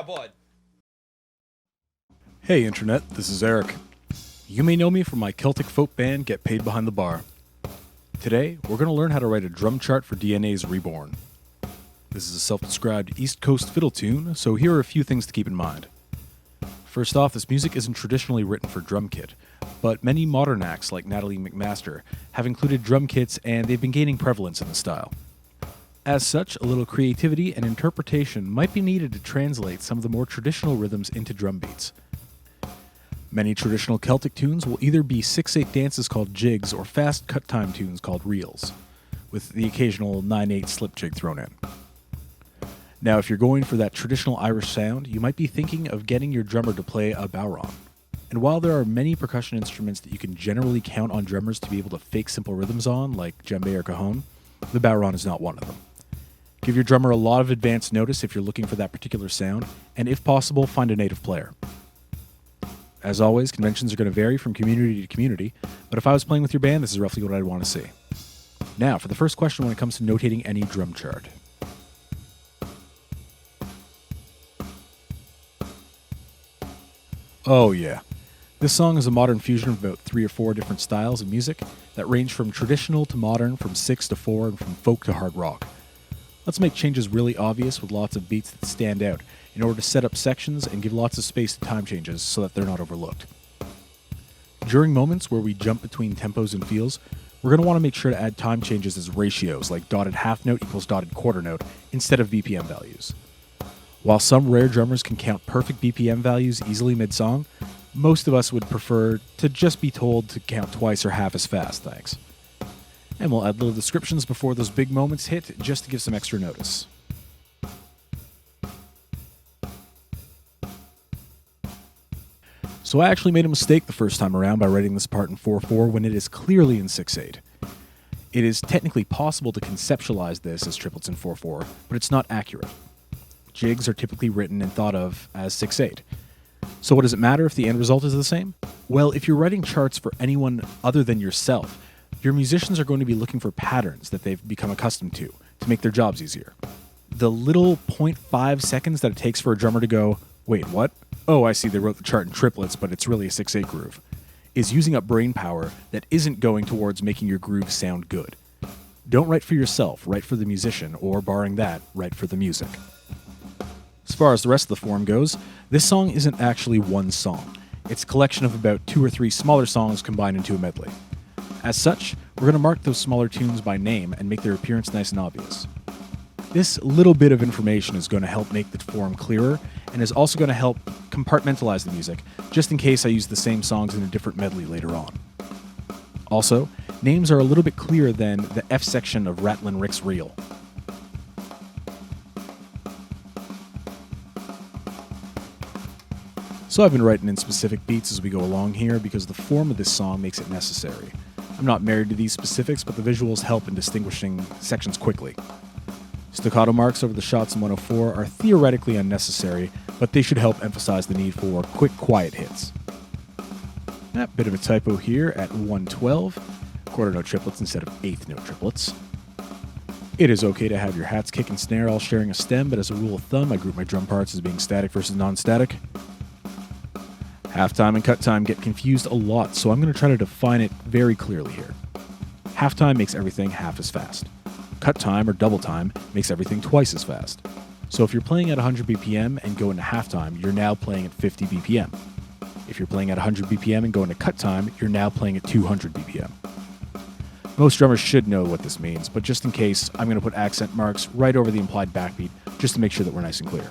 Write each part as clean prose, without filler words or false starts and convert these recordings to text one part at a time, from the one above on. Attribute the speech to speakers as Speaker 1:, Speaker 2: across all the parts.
Speaker 1: Yeah, bud.
Speaker 2: Hey Internet, this is Eric. You may know me from my Celtic folk band Get Paid Behind the Bar. Today, we're going to learn how to write a drum chart for DnA's Reborn. This is a self-described East Coast fiddle tune, so here are a few things to keep in mind. First off, this music isn't traditionally written for drum kit, but many modern acts like Natalie McMaster have included drum kits and they've been gaining prevalence in the style. As such, a little creativity and interpretation might be needed to translate some of the more traditional rhythms into drum beats. Many traditional Celtic tunes will either be 6/8 dances called jigs or fast cut time tunes called reels, with the occasional 9/8 slip jig thrown in. Now, if you're going for that traditional Irish sound, you might be thinking of getting your drummer to play a bodhrán. And while there are many percussion instruments that you can generally count on drummers to be able to fake simple rhythms on, like djembe or cajon, the bodhrán is not one of them. Give your drummer a lot of advance notice if you're looking for that particular sound, and if possible, find a native player. As always, conventions are going to vary from community to community, but if I was playing with your band, this is roughly what I'd want to see. Now, for the first question when it comes to notating any drum chart. Oh yeah. This song is a modern fusion of about 3 or 4 different styles of music that range from traditional to modern, from 6 to 4, and from folk to hard rock. Let's make changes really obvious with lots of beats that stand out in order to set up sections and give lots of space to time changes so that they're not overlooked. During moments where we jump between tempos and feels, we're going to want to make sure to add time changes as ratios, like dotted half note equals dotted quarter note, instead of BPM values. While some rare drummers can count perfect BPM values easily mid-song, most of us would prefer to just be told to count twice or half as fast, thanks. And we'll add little descriptions before those big moments hit, just to give some extra notice. So I actually made a mistake the first time around by writing this part in 4/4 when it is clearly in 6/8. It is technically possible to conceptualize this as triplets in 4/4, but it's not accurate. Jigs are typically written and thought of as 6/8. So what does it matter if the end result is the same? Well, if you're writing charts for anyone other than yourself, your musicians are going to be looking for patterns that they've become accustomed to make their jobs easier. The little 0.5 seconds that it takes for a drummer to go, wait, what? Oh, I see, they wrote the chart in triplets, but it's really a 6/8 groove, is using up brain power that isn't going towards making your groove sound good. Don't write for yourself, write for the musician, or barring that, write for the music. As far as the rest of the form goes, this song isn't actually one song. It's a collection of about 2 or 3 smaller songs combined into a medley. As such, we're going to mark those smaller tunes by name and make their appearance nice and obvious. This little bit of information is going to help make the form clearer and is also going to help compartmentalize the music, just in case I use the same songs in a different medley later on. Also, names are a little bit clearer than the F section of Rattlin' Rick's reel. So I've been writing in specific beats as we go along here because the form of this song makes it necessary. I'm not married to these specifics, but the visuals help in distinguishing sections quickly. Staccato marks over the shots in 104 are theoretically unnecessary, but they should help emphasize the need for quick, quiet hits. A bit of a typo here at 112, quarter note triplets instead of eighth note triplets. It is okay to have your hats, kick, and snare all sharing a stem, but as a rule of thumb, I group my drum parts as being static versus non-static. Halftime and cut time get confused a lot, so I'm going to try to define it very clearly here. Halftime makes everything half as fast. Cut time or double time makes everything twice as fast. So if you're playing at 100 BPM and go into halftime, you're now playing at 50 BPM. If you're playing at 100 BPM and go into cut time, you're now playing at 200 BPM. Most drummers should know what this means, but just in case, I'm going to put accent marks right over the implied backbeat just to make sure that we're nice and clear.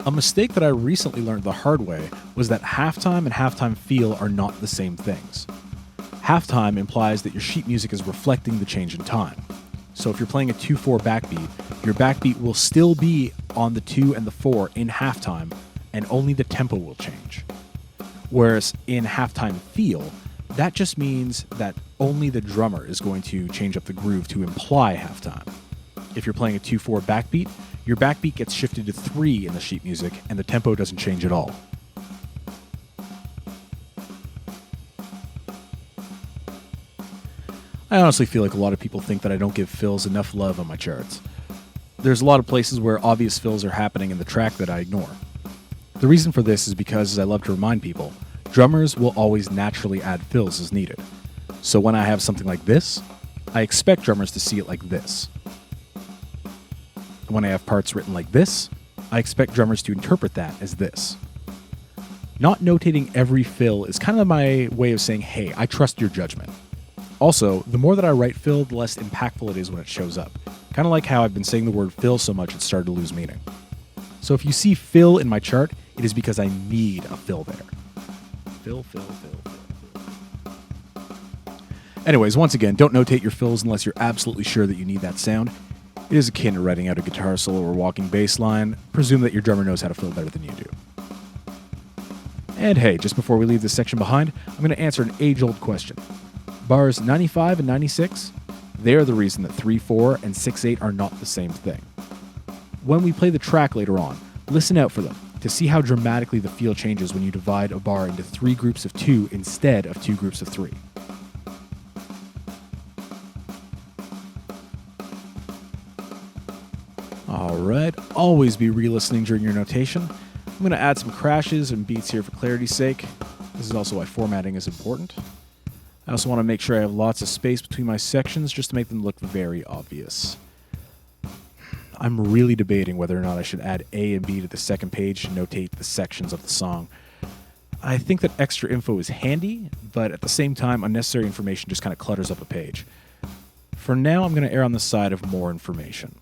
Speaker 2: A mistake that I recently learned the hard way was that halftime and halftime feel are not the same things. Halftime implies that your sheet music is reflecting the change in time. So if you're playing a 2/4 backbeat, your backbeat will still be on the 2 and the 4 in halftime, and only the tempo will change. Whereas in halftime feel, that just means that only the drummer is going to change up the groove to imply halftime. If you're playing a 2/4 backbeat, your backbeat gets shifted to 3 in the sheet music, and the tempo doesn't change at all. I honestly feel like a lot of people think that I don't give fills enough love on my charts. there's a lot of places where obvious fills are happening in the track that I ignore. The reason for this is because, as I love to remind people, drummers will always naturally add fills as needed. So when I have something like this, I expect drummers to see it like this. When I have parts written like this, I expect drummers to interpret that as this. Not notating every fill is kind of my way of saying, hey, I trust your judgment. Also, the more that I write fill, the less impactful it is when it shows up. Kind of like how I've been saying the word fill so much it started to lose meaning. So if you see fill in my chart, it is because I need a fill there. Fill. Anyways, once again, don't notate your fills unless you're absolutely sure that you need that sound. It is akin to writing out a guitar solo or walking bass line. Presume that your drummer knows how to fill better than you do. And hey, just before we leave this section behind, I'm going to answer an age-old question. Bars 95 and 96, they are the reason that 3/4 and 6/8 are not the same thing. When we play the track later on, listen out for them to see how dramatically the feel changes when you divide a bar into 3 groups of 2 instead of 2 groups of 3. Alright, always be re-listening during your notation. I'm going to add some crashes and beats here for clarity's sake. This is also why formatting is important. I also want to make sure I have lots of space between my sections just to make them look very obvious. I'm really debating whether or not I should add A and B to the second page to notate the sections of the song. I think that extra info is handy, but at the same time, unnecessary information just kind of clutters up a page. For now, I'm going to err on the side of more information.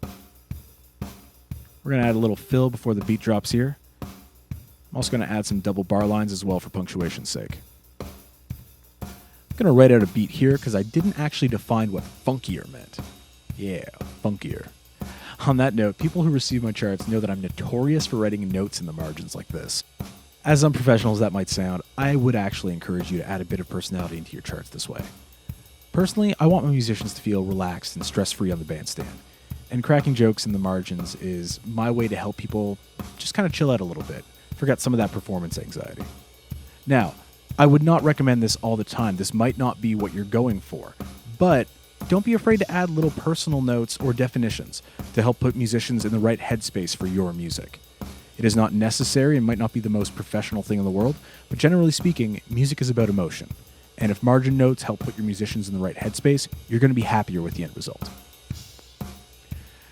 Speaker 2: We're going to add a little fill before the beat drops here. I'm also going to add some double bar lines as well for punctuation's sake. I'm going to write out a beat here because I didn't actually define what funkier meant. Yeah, funkier. On that note, people who receive my charts know that I'm notorious for writing notes in the margins like this. As unprofessional as that might sound, I would actually encourage you to add a bit of personality into your charts this way. Personally, I want my musicians to feel relaxed and stress-free on the bandstand, and cracking jokes in the margins is my way to help people just kind of chill out a little bit, forget some of that performance anxiety. Now, I would not recommend this all the time. This might not be what you're going for, but don't be afraid to add little personal notes or definitions to help put musicians in the right headspace for your music. It is not necessary and might not be the most professional thing in the world, but generally speaking, music is about emotion. And if margin notes help put your musicians in the right headspace, you're going to be happier with the end result.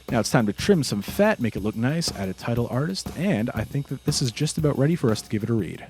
Speaker 2: Now it's time to trim some fat, make it look nice, add a title artist, and I think that this is just about ready for us to give it a read.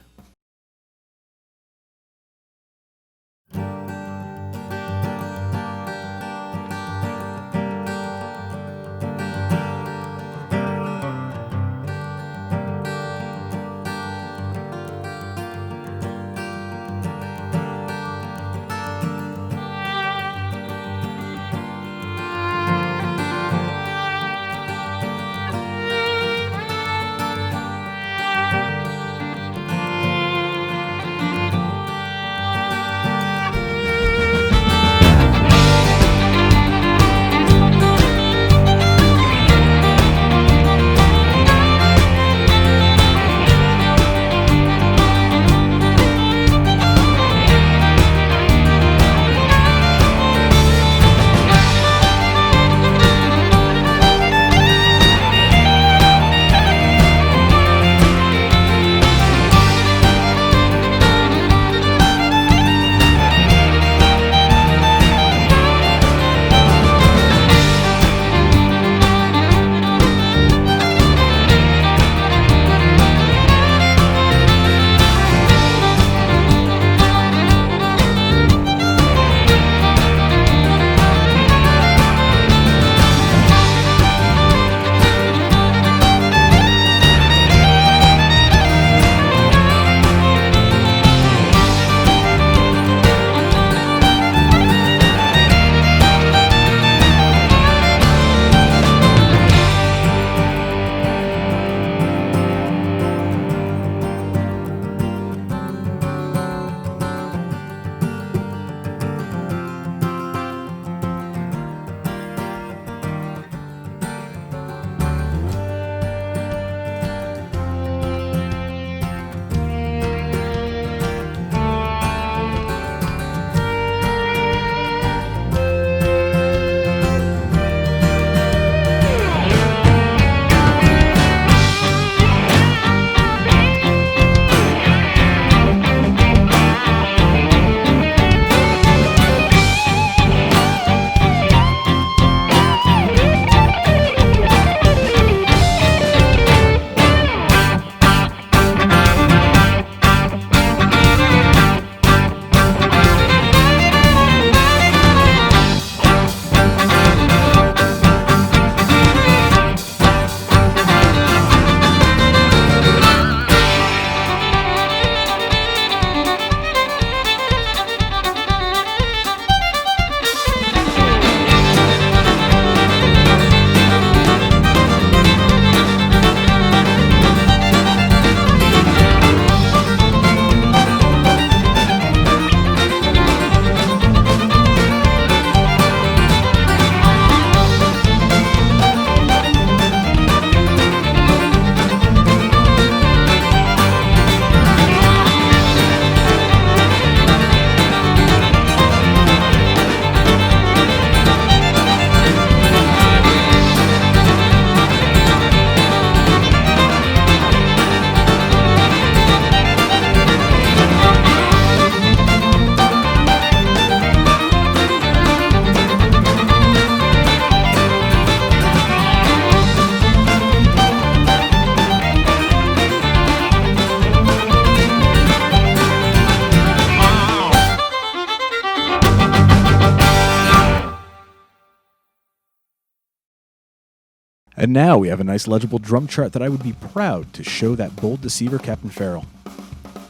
Speaker 2: And now we have a nice legible drum chart that I would be proud to show that bold deceiver, Captain Farrell.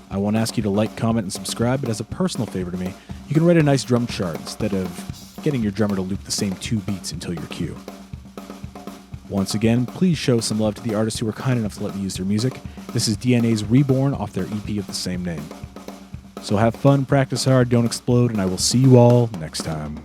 Speaker 2: I won't ask you to like, comment, and subscribe, but as a personal favor to me, you can write a nice drum chart instead of getting your drummer to loop the same 2 beats until your cue. Once again, please show some love to the artists who were kind enough to let me use their music. This is DnA's Reborn off their EP of the same name. So have fun, practice hard, don't explode, and I will see you all next time.